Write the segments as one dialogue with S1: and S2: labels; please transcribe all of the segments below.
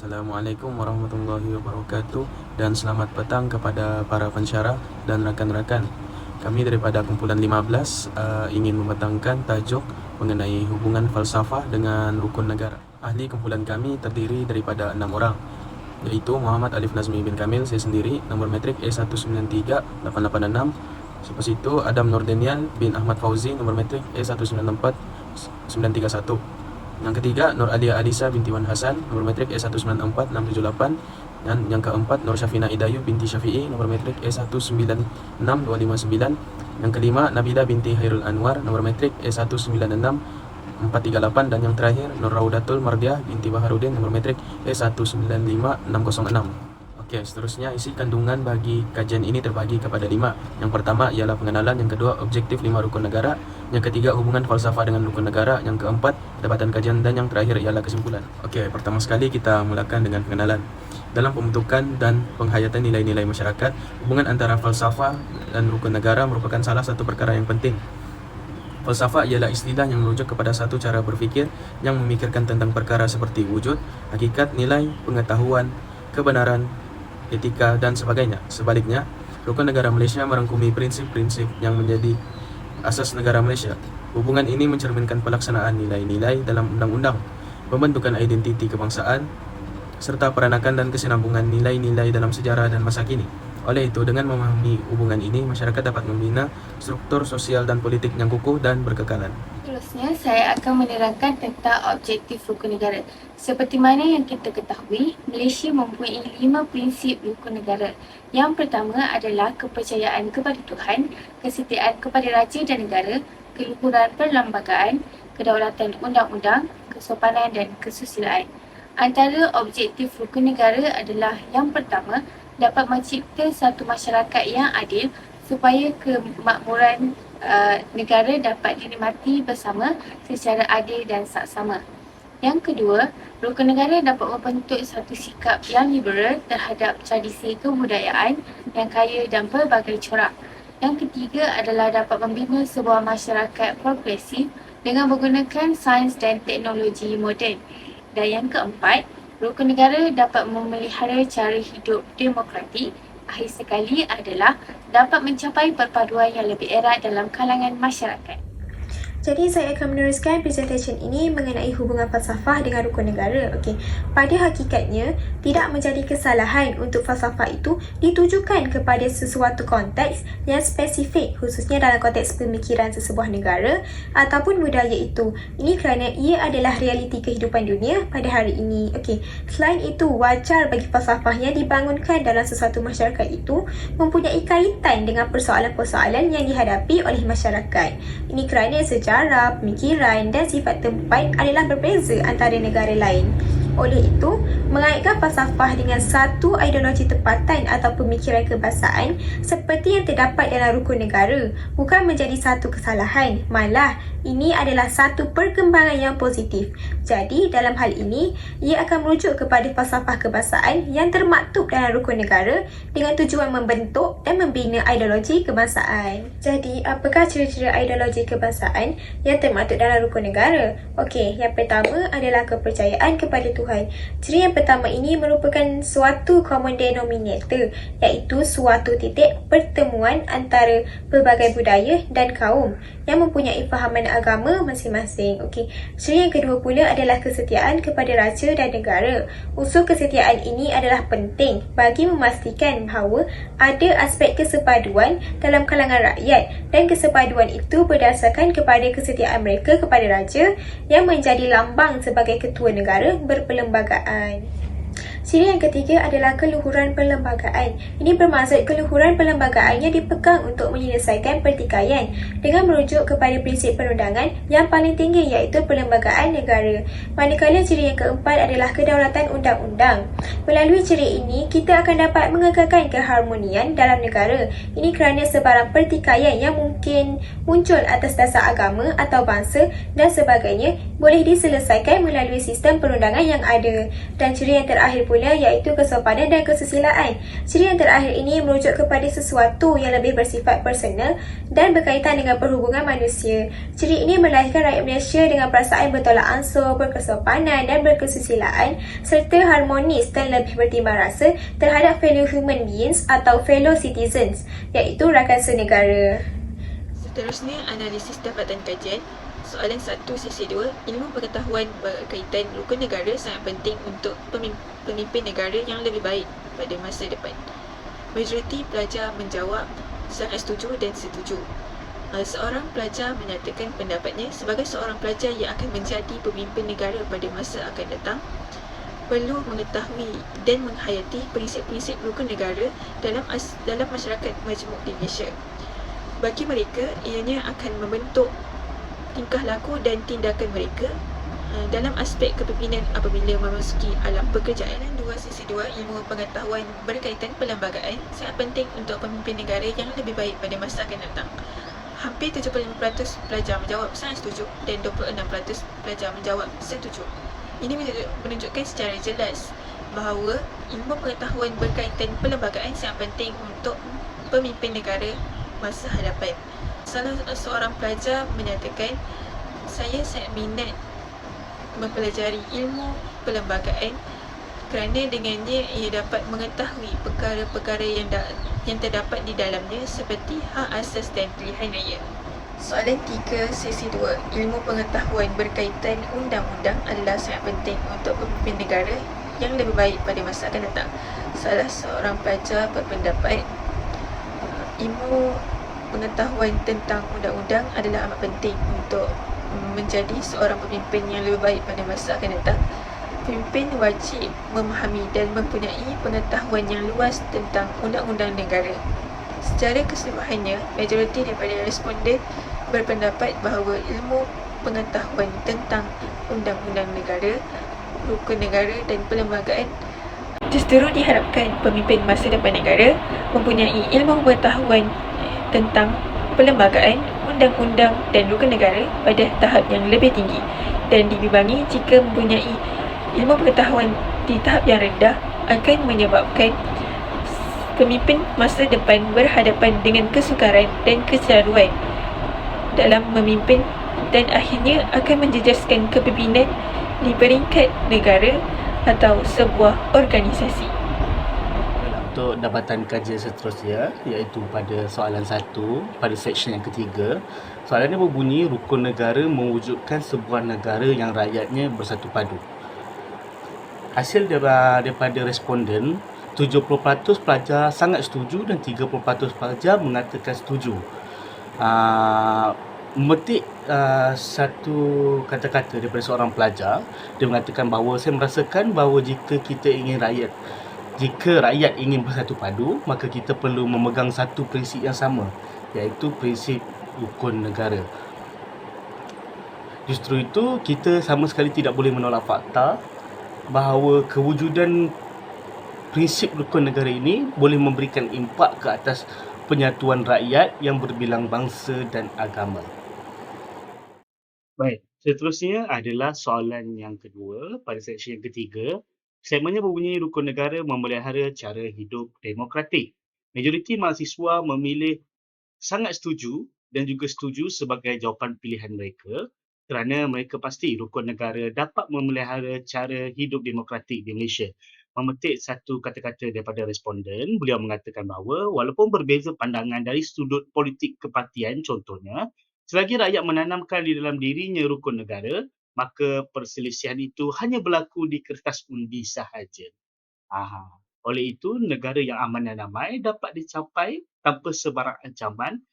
S1: Assalamualaikum warahmatullahi wabarakatuh dan selamat petang kepada para pensyarah dan rakan-rakan. Kami daripada kumpulan 15 ingin mematangkan tajuk mengenai hubungan falsafah dengan rukun negara. Ahli kumpulan kami terdiri daripada 6 orang, iaitu Muhammad Alif Nazmi bin Kamil, saya sendiri, nombor metrik E193-886. Lepas itu Adam Nordenian bin Ahmad Fauzi, nombor metrik E194-931. Yang ketiga, Nur Alia Alisa binti Wan Hasan, nomor metrik E194-678. Dan yang keempat, Nur Syafina Idayu binti Syafi'i, nomor metrik E196-259. Yang kelima, Nabila binti Hairul Anwar, nomor metrik E196-438. Dan yang terakhir, Nur Raudatul Mardiah binti Baharudin, nomor metrik E195-606. Okey, seterusnya isi kandungan bagi kajian ini terbagi kepada 5. Yang pertama ialah pengenalan, yang kedua objektif 5 rukun negara, yang ketiga hubungan falsafah dengan rukun negara, yang keempat dapatan kajian, dan yang terakhir ialah kesimpulan. Okey, pertama sekali kita mulakan dengan pengenalan. Dalam pembentukan dan penghayatan nilai-nilai masyarakat, hubungan antara falsafah dan rukun negara merupakan salah satu perkara yang penting. Falsafah ialah istilah yang merujuk kepada satu cara berfikir yang memikirkan tentang perkara seperti wujud, hakikat, nilai, pengetahuan, kebenaran, etika dan sebagainya. Sebaliknya, rukun negara Malaysia merangkumi prinsip-prinsip yang menjadi asas negara Malaysia. Hubungan ini mencerminkan pelaksanaan nilai-nilai dalam undang-undang, pembentukan identiti kebangsaan, serta peranakan dan kesinambungan nilai-nilai dalam sejarah dan masa kini. Oleh itu, dengan memahami hubungan ini, masyarakat dapat membina struktur sosial dan politik yang kukuh dan berkekalan.
S2: Seterusnya, saya akan menerangkan tentang objektif rukun negara. Seperti mana yang kita ketahui, Malaysia mempunyai 5 prinsip rukun negara. Yang pertama adalah kepercayaan kepada Tuhan, kesetiaan kepada raja dan negara, keluhuran perlembagaan, kedaulatan undang-undang, kesopanan dan kesusilaan. Antara objektif rukun negara adalah yang pertama, dapat mencipta satu masyarakat yang adil supaya kemakmuran negara dapat dinikmati bersama secara adil dan saksama. Yang kedua, rukun negara dapat membentuk satu sikap yang liberal terhadap tradisi kebudayaan yang kaya dan berbagai corak. Yang ketiga adalah dapat membina sebuah masyarakat progresif dengan menggunakan sains dan teknologi moden. Dan yang keempat, rukun negara dapat memelihara cara hidup demokratik. Akhir sekali adalah dapat mencapai perpaduan yang lebih erat dalam kalangan masyarakat.
S3: Jadi saya akan meneruskan presentation ini mengenai hubungan falsafah dengan rukun negara. Okey, pada hakikatnya tidak menjadi kesalahan untuk falsafah itu ditujukan kepada sesuatu konteks yang spesifik, khususnya dalam konteks pemikiran sesebuah negara ataupun budaya itu. Ini kerana ia adalah realiti kehidupan dunia pada hari ini. Okey, selain itu wajar bagi falsafah yang dibangunkan dalam sesuatu masyarakat itu mempunyai kaitan dengan persoalan-persoalan yang dihadapi oleh masyarakat. Ini kerana sejarah, pemikiran dan sifat tempat adalah berbeza antara negara lain. Oleh itu, mengaitkan falsafah dengan satu ideologi tempatan atau pemikiran kebangsaan seperti yang terdapat dalam rukun negara bukan menjadi satu kesalahan, malah ini adalah satu perkembangan yang positif. Jadi, dalam hal ini, ia akan merujuk kepada falsafah kebangsaan yang termaktub dalam rukun negara dengan tujuan membentuk dan membina ideologi kebangsaan. Jadi, apakah ciri-ciri ideologi kebangsaan yang termaktub dalam rukun negara? Okey, yang pertama adalah kepercayaan kepada Tuhan. Ciri yang pertama ini merupakan suatu common denominator, iaitu suatu titik pertemuan antara pelbagai budaya dan kaum yang mempunyai fahaman agama masing-masing. Okey, ciri yang kedua pula adalah kesetiaan kepada raja dan negara. Unsur kesetiaan ini adalah penting bagi memastikan bahawa ada aspek kesepaduan dalam kalangan rakyat dan kesepaduan itu berdasarkan kepada kesetiaan mereka kepada raja yang menjadi lambang sebagai ketua negara berperlembagaan. Ciri yang ketiga adalah keluhuran perlembagaan. Ini bermaksud keluhuran perlembagaan yang dipegang untuk menyelesaikan pertikaian dengan merujuk kepada prinsip perundangan yang paling tinggi, iaitu perlembagaan negara. Manakala ciri yang keempat adalah kedaulatan undang-undang. Melalui ciri ini, kita akan dapat mengekalkan keharmonian dalam negara. Ini kerana sebarang pertikaian yang mungkin muncul atas dasar agama atau bangsa dan sebagainya boleh diselesaikan melalui sistem perundangan yang ada. Dan ciri yang terakhir pula iaitu kesopanan dan kesusilaan. Ciri yang terakhir ini merujuk kepada sesuatu yang lebih bersifat personal dan berkaitan dengan perhubungan manusia. Ciri ini melahirkan rakyat Malaysia dengan perasaan bertolak ansur, berkesopanan dan berkesusilaan serta harmonis dan lebih bertimbang rasa terhadap fellow human beings atau fellow citizens iaitu rakan senegara.
S4: Seterusnya, analisis dapatan kajian. Soalan 1 sesi 2, ilmu pengetahuan berkaitan rukun negara sangat penting untuk pemimpin negara yang lebih baik pada masa depan. Majoriti pelajar menjawab sangat setuju dan setuju. Seorang pelajar menyatakan pendapatnya sebagai seorang pelajar yang akan menjadi pemimpin negara pada masa akan datang, perlu mengetahui dan menghayati prinsip-prinsip rukun negara dalam masyarakat majmuk di Malaysia. Bagi mereka, ianya akan membentuk tingkah laku dan tindakan mereka dalam aspek kepimpinan apabila memasuki alam pekerjaan. 2 sesi 2, ilmu pengetahuan berkaitan perlembagaan sangat penting untuk pemimpin negara yang lebih baik pada masa akan datang. Hampir 75% pelajar menjawab sangat setuju dan 26% pelajar menjawab setuju. Ini menunjukkan secara jelas bahawa ilmu pengetahuan berkaitan perlembagaan sangat penting untuk pemimpin negara masa hadapan. Salah seorang pelajar menyatakan, saya sangat minat mempelajari ilmu perlembagaan kerana dengannya ia dapat mengetahui perkara-perkara yang terdapat di dalamnya seperti hak asas dan pilihan raya. Soalan 3 sesi 2, ilmu pengetahuan berkaitan undang-undang adalah sangat penting untuk pemimpin negara yang lebih baik pada masa akan datang. Salah seorang pelajar berpendapat, ilmu pengetahuan tentang undang-undang adalah amat penting untuk menjadi seorang pemimpin yang lebih baik pada masa akan datang. Pemimpin wajib memahami dan mempunyai pengetahuan yang luas tentang undang-undang negara. Secara keseluruhannya, majoriti daripada responden berpendapat bahawa ilmu pengetahuan tentang undang-undang negara, rukun negara dan perlembagaan justru diharapkan pemimpin masa depan negara mempunyai ilmu pengetahuan tentang perlembagaan, undang-undang dan rukun negara pada tahap yang lebih tinggi dan dibimbangi jika mempunyai ilmu pengetahuan di tahap yang rendah akan menyebabkan pemimpin masa depan berhadapan dengan kesukaran dan kecelaruan dalam memimpin dan akhirnya akan menjejaskan kepimpinan di peringkat negara atau sebuah organisasi.
S5: Untuk dapatan kajian seterusnya, iaitu pada soalan 1 pada seksyen yang ketiga, soalannya berbunyi rukun negara mewujudkan sebuah negara yang rakyatnya bersatu padu. Hasil daripada responden, 70% pelajar sangat setuju dan 30% pelajar mengatakan setuju. Memetik satu kata-kata daripada seorang pelajar, dia mengatakan bahawa saya merasakan bahawa jika rakyat ingin bersatu padu, maka kita perlu memegang satu prinsip yang sama, iaitu prinsip rukun negara. Justru itu, kita sama sekali tidak boleh menolak fakta bahawa kewujudan prinsip rukun negara ini boleh memberikan impak ke atas penyatuan rakyat yang berbilang bangsa dan agama. Baik, seterusnya adalah soalan yang kedua pada seksyen yang ketiga. Segmennya berbunyi rukun negara memelihara cara hidup demokratik. Majoriti mahasiswa memilih sangat setuju dan juga setuju sebagai jawapan pilihan mereka kerana mereka pasti rukun negara dapat memelihara cara hidup demokratik di Malaysia. Memetik satu kata-kata daripada responden, beliau mengatakan bahawa walaupun berbeza pandangan dari sudut politik kepartian contohnya, selagi rakyat menanamkan di dalam dirinya rukun negara, maka perselisihan itu hanya berlaku di kertas undi sahaja. Oleh itu, negara yang aman dan damai dapat dicapai tanpa sebarang ancaman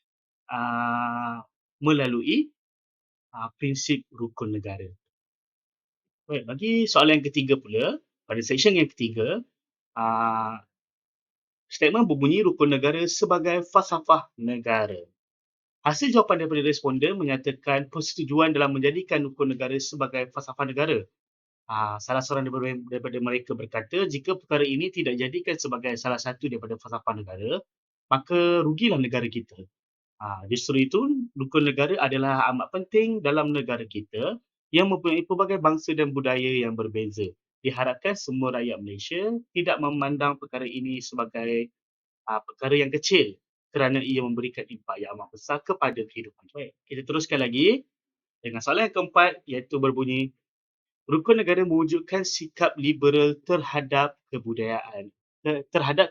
S5: melalui prinsip rukun negara. Baik, bagi soalan yang ketiga pula, pada seksyen yang ketiga, statement berbunyi rukun negara sebagai falsafah negara. Hasil jawapan daripada responden menyatakan persetujuan dalam menjadikan rukun negara sebagai falsafah negara. Salah seorang daripada mereka berkata, jika perkara ini tidak dijadikan sebagai salah satu daripada falsafah negara, maka rugilah negara kita. Justru itu, rukun negara adalah amat penting dalam negara kita yang mempunyai pelbagai bangsa dan budaya yang berbeza. Diharapkan semua rakyat Malaysia tidak memandang perkara ini sebagai perkara yang kecil kerana ia memberikan impak yang amat besar kepada kehidupan. Baik, kita teruskan lagi dengan soalan yang keempat, iaitu berbunyi, rukun negara mewujudkan sikap liberal terhadap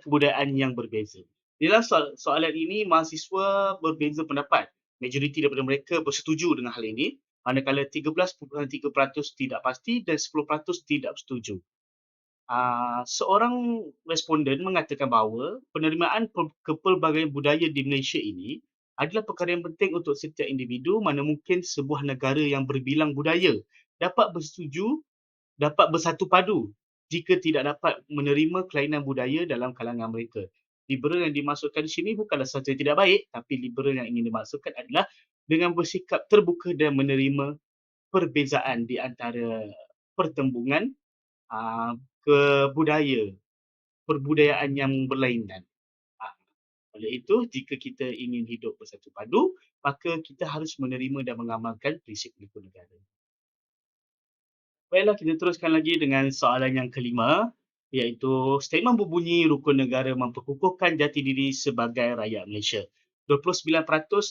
S5: kebudayaan yang berbeza. Dalam soalan ini, mahasiswa berbeza pendapat. Majoriti daripada mereka bersetuju dengan hal ini, manakala 13.3% tidak pasti dan 10% tidak bersetuju. Seorang responden mengatakan bahawa penerimaan kepelbagaian budaya di Malaysia ini adalah perkara yang penting untuk setiap individu, mana mungkin sebuah negara yang berbilang budaya dapat bersatu padu jika tidak dapat menerima kelainan budaya dalam kalangan mereka. Liberal yang dimaksudkan di sini bukanlah sesuatu yang tidak baik, tapi liberal yang ingin dimaksudkan adalah dengan bersikap terbuka dan menerima perbezaan di antara pertembungan perbudayaan yang berlainan. Oleh itu, jika kita ingin hidup bersatu padu, maka kita harus menerima dan mengamalkan prinsip rukun negara. Baiklah, kita teruskan lagi dengan soalan yang kelima, iaitu statement berbunyi rukun negara memperkukuhkan jati diri sebagai rakyat Malaysia. 29%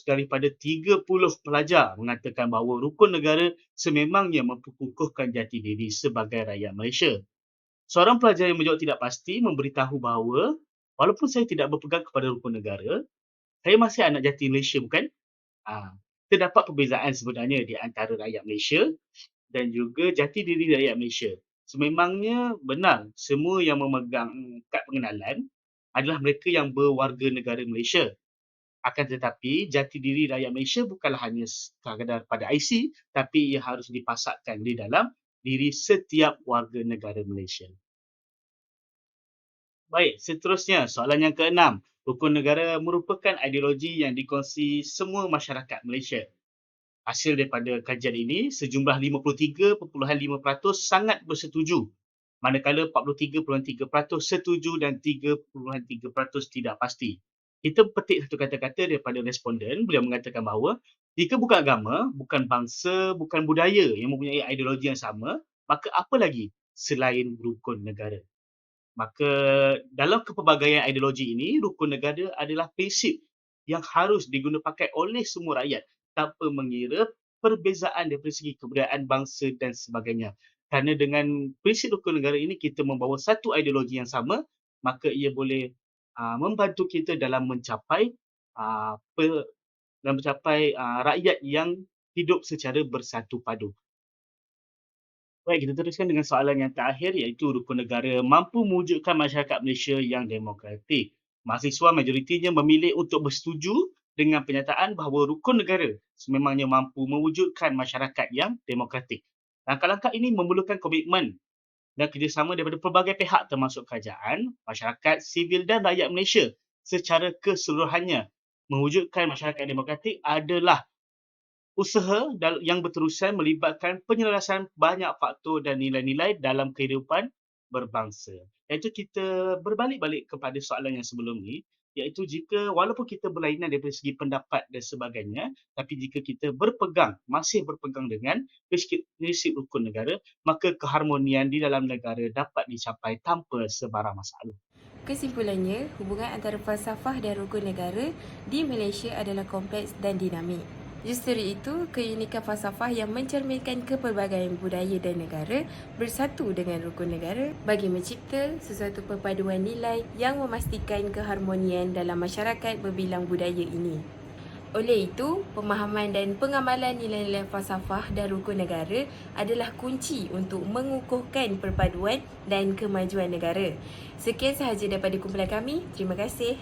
S5: daripada 30 pelajar mengatakan bahawa rukun negara sememangnya memperkukuhkan jati diri sebagai rakyat Malaysia. Seorang pelajar yang menjawab tidak pasti memberitahu bahawa walaupun saya tidak berpegang kepada rukun negara, saya masih anak jati Malaysia, bukan? Terdapat perbezaan sebenarnya di antara rakyat Malaysia dan juga jati diri rakyat Malaysia. Sememangnya benar semua yang memegang kad pengenalan adalah mereka yang berwarga negara Malaysia. Akan tetapi, jati diri rakyat Malaysia bukanlah hanya sekadar pada IC, tapi ia harus dipasakkan di dalam diri setiap warga negara Malaysia. Baik, seterusnya soalan yang keenam. Rukun negara merupakan ideologi yang dikongsi semua masyarakat Malaysia. Hasil daripada kajian ini, sejumlah 53.5% sangat bersetuju, manakala 43.3% setuju dan 3.3% tidak pasti. Kita petik satu kata-kata daripada responden. Beliau mengatakan bahawa jika bukan agama, bukan bangsa, bukan budaya yang mempunyai ideologi yang sama, maka apa lagi selain rukun negara? Maka dalam kepelbagaian ideologi ini, rukun negara adalah prinsip yang harus digunapakai oleh semua rakyat tanpa mengira perbezaan dari segi kebudayaan, bangsa dan sebagainya. Kerana dengan prinsip rukun negara ini, kita membawa satu ideologi yang sama, maka ia boleh membantu kita dalam mencapai rakyat yang hidup secara bersatu padu. Baik, kita teruskan dengan soalan yang terakhir, iaitu rukun negara mampu mewujudkan masyarakat Malaysia yang demokratik. Mahasiswa majoritinya memilih untuk bersetuju dengan penyataan bahawa rukun negara sememangnya mampu mewujudkan masyarakat yang demokratik. Langkah-langkah ini memerlukan komitmen dan kerjasama daripada pelbagai pihak termasuk kerajaan, masyarakat sivil dan rakyat Malaysia secara keseluruhannya. Mewujudkan masyarakat demokratik adalah usaha yang berterusan melibatkan penyelarasan banyak faktor dan nilai-nilai dalam kehidupan berbangsa. Iaitu kita berbalik-balik kepada soalan yang sebelum ni, iaitu jika walaupun kita berlainan dari segi pendapat dan sebagainya, tapi jika kita masih berpegang dengan prinsip rukun negara, maka keharmonian di dalam negara dapat dicapai tanpa sebarang masalah.
S6: Kesimpulannya, hubungan antara falsafah dan rukun negara di Malaysia adalah kompleks dan dinamik. Justru itu, keunikan falsafah yang mencerminkan kepelbagaian budaya dan negara bersatu dengan rukun negara bagi mencipta sesuatu perpaduan nilai yang memastikan keharmonian dalam masyarakat berbilang budaya ini. Oleh itu, pemahaman dan pengamalan nilai-nilai falsafah dan rukun negara adalah kunci untuk mengukuhkan perpaduan dan kemajuan negara. Sekian sahaja daripada kumpulan kami. Terima kasih.